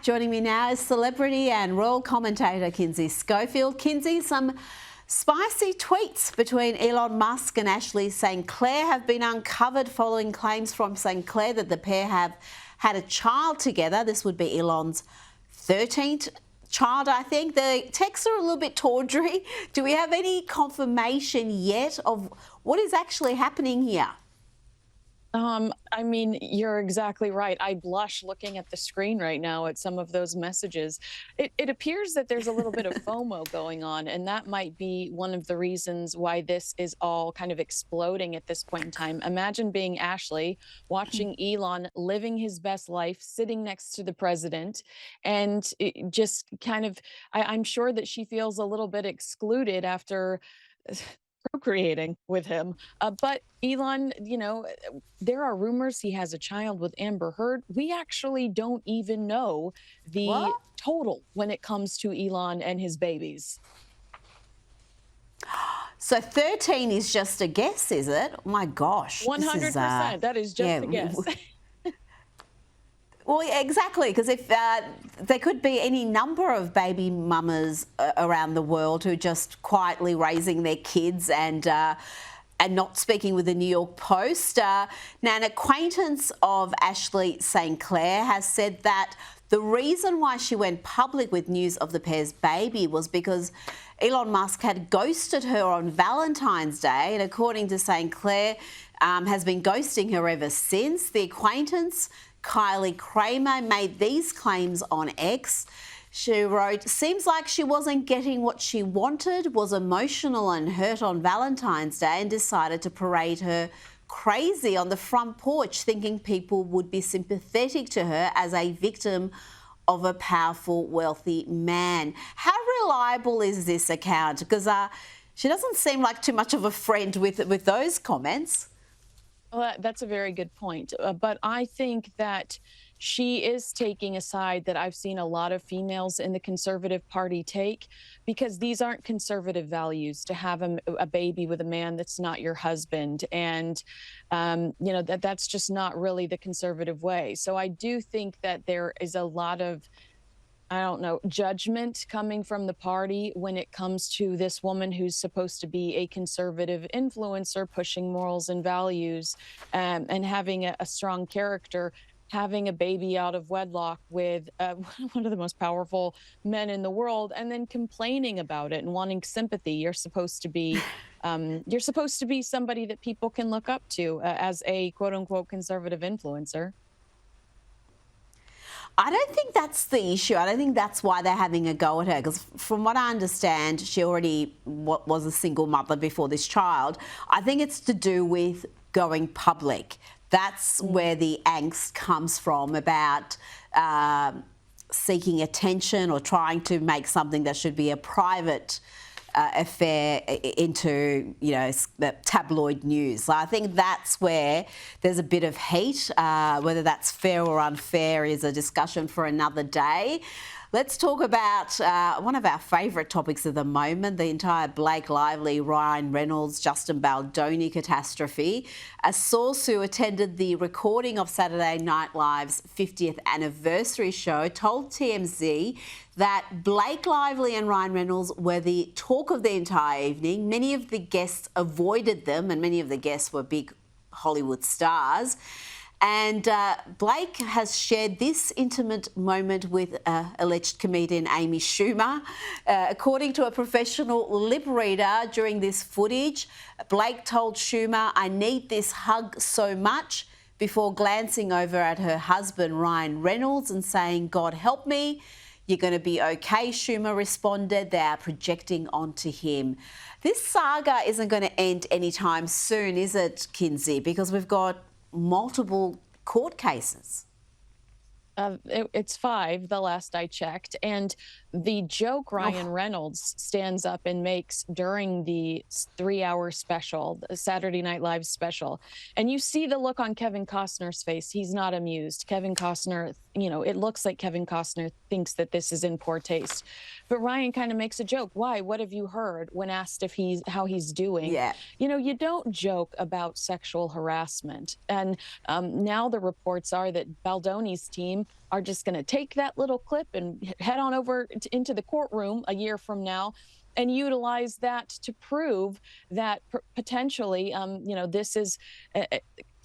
Joining me now is celebrity and royal commentator Kinsey Schofield. Kinsey, some spicy tweets between Elon Musk and Ashley St. Clair have been uncovered following claims from St. Clair that the pair have had a child together. This would be Elon's 13th child, I think. The texts are a little bit tawdry. Do we have any confirmation yet of what is actually happening here? I mean, you're exactly right. I blush looking at the screen right now at some of those messages. It appears that there's a little bit of FOMO going on, and that might be one of the reasons why this is all kind of exploding at this point in time. Imagine being Ashley, watching Elon living his best life, sitting next to the president, and it just kind of, I'm sure that she feels a little bit excluded after procreating with him. But Elon, there are rumors he has a child with Amber Heard. We actually don't even know the total when it comes to Elon and his babies. So 13 is just a guess, is it? Oh my gosh. 100%. That is just a guess. Well, yeah, exactly, because if there could be any number of baby mamas around the world who are just quietly raising their kids and not speaking with the New York Post. Now, an acquaintance of Ashley St. Clair has said that the reason why she went public with news of the pair's baby was because Elon Musk had ghosted her on Valentine's Day, and according to St. Clair, has been ghosting her ever since. The acquaintance, Kylie Kramer, made these claims on X. She wrote, "Seems like she wasn't getting what she wanted, was emotional and hurt on Valentine's Day and decided to parade her crazy on the front porch, thinking people would be sympathetic to her as a victim of a powerful, wealthy man." How reliable is this account? Because she doesn't seem like too much of a friend with those comments. Well, that's a very good point. But I think that she is taking a side that I've seen a lot of females in the Conservative Party take, because these aren't conservative values to have a baby with a man that's not your husband. And, that's just not really the conservative way. So I do think that there is a lot of, I don't know, judgment coming from the party when it comes to this woman who's supposed to be a conservative influencer, pushing morals and values, and having a strong character, having a baby out of wedlock with one of the most powerful men in the world, and then complaining about it and wanting sympathy. You're supposed to be somebody that people can look up to as a quote unquote conservative influencer. I don't think that's the issue. I don't think that's why they're having a go at her, because from what I understand, she already was a single mother before this child. I think it's to do with going public. That's where the angst comes from about seeking attention or trying to make something that should be a private affair into, the tabloid news. So I think that's where there's a bit of heat. Whether that's fair or unfair is a discussion for another day. Let's talk about one of our favourite topics of the moment, the entire Blake Lively, Ryan Reynolds, Justin Baldoni catastrophe. A source who attended the recording of Saturday Night Live's 50th anniversary show told TMZ that Blake Lively and Ryan Reynolds were the talk of the entire evening. Many of the guests avoided them, and many of the guests were big Hollywood stars. And Blake has shared this intimate moment with alleged comedian Amy Schumer. According to a professional lip reader during this footage, Blake told Schumer, "I need this hug so much," before glancing over at her husband, Ryan Reynolds, and saying, "God help me. You're going to be okay," Schumer responded. They are projecting onto him. This saga isn't going to end anytime soon, is it, Kinsey? Because we've got multiple court cases. It's 5, the last I checked. And the joke Ryan Reynolds stands up and makes during the 3-hour special, the Saturday Night Live special, and you see the look on Kevin Costner's face. He's not amused. Kevin Costner, it looks like Kevin Costner thinks that this is in poor taste. But Ryan kind of makes a joke. "Why? What have you heard?" when asked if how he's doing. Yeah. You don't joke about sexual harassment. And now the reports are that Baldoni's team are just going to take that little clip and head on over into the courtroom a year from now and utilize that to prove that potentially, this is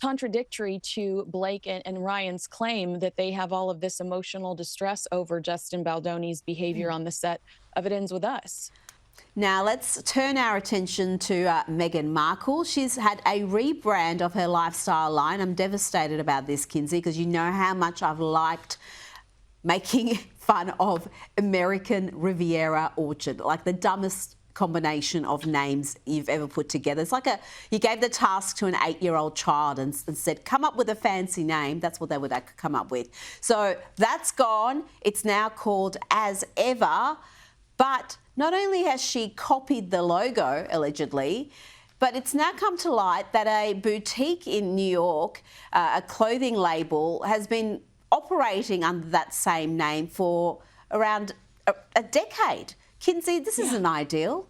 contradictory to Blake and Ryan's claim that they have all of this emotional distress over Justin Baldoni's behavior on the set of It Ends With Us. Now, let's turn our attention to Meghan Markle. She's had a rebrand of her lifestyle line. I'm devastated about this, Kinsey, because you know how much I've liked making fun of American Riviera Orchard, like the dumbest combination of names you've ever put together. It's like you gave the task to an 8-year-old child and said, come up with a fancy name. That's what they would come up with. So that's gone. It's now called As Ever. But not only has she copied the logo, allegedly, but it's now come to light that a boutique in New York, a clothing label, has been operating under that same name for around a decade. Kinsey, this isn't ideal.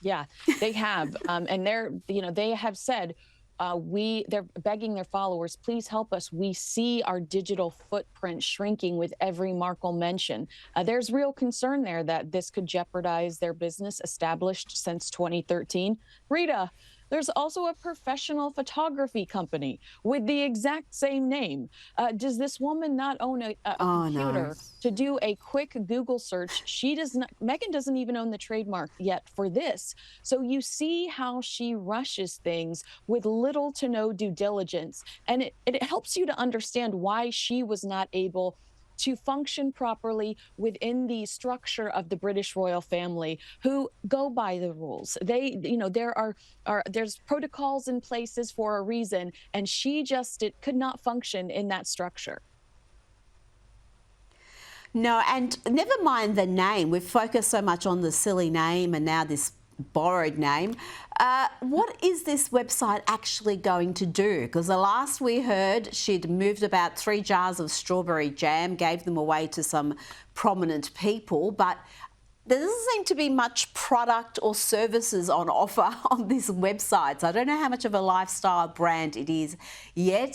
Yeah, they have. And they have said, they're begging their followers, please help us. We see our digital footprint shrinking with every Markle mention. There's real concern there that this could jeopardize their business established since 2013. Rita, there's also a professional photography company with the exact same name. Does this woman not own a computer to do a quick Google search? She does not. Meghan doesn't even own the trademark yet for this. So you see how she rushes things with little to no due diligence. And it helps you to understand why she was not able to function properly within the structure of the British royal family, who go by the rules. There's protocols in places for a reason, and she just could not function in that structure. No, and never mind the name. We've focused so much on the silly name and now this borrowed name. What is this website actually going to do? Because the last we heard, she'd moved about 3 jars of strawberry jam, gave them away to some prominent people, but there doesn't seem to be much product or services on offer on this website. So I don't know how much of a lifestyle brand it is yet.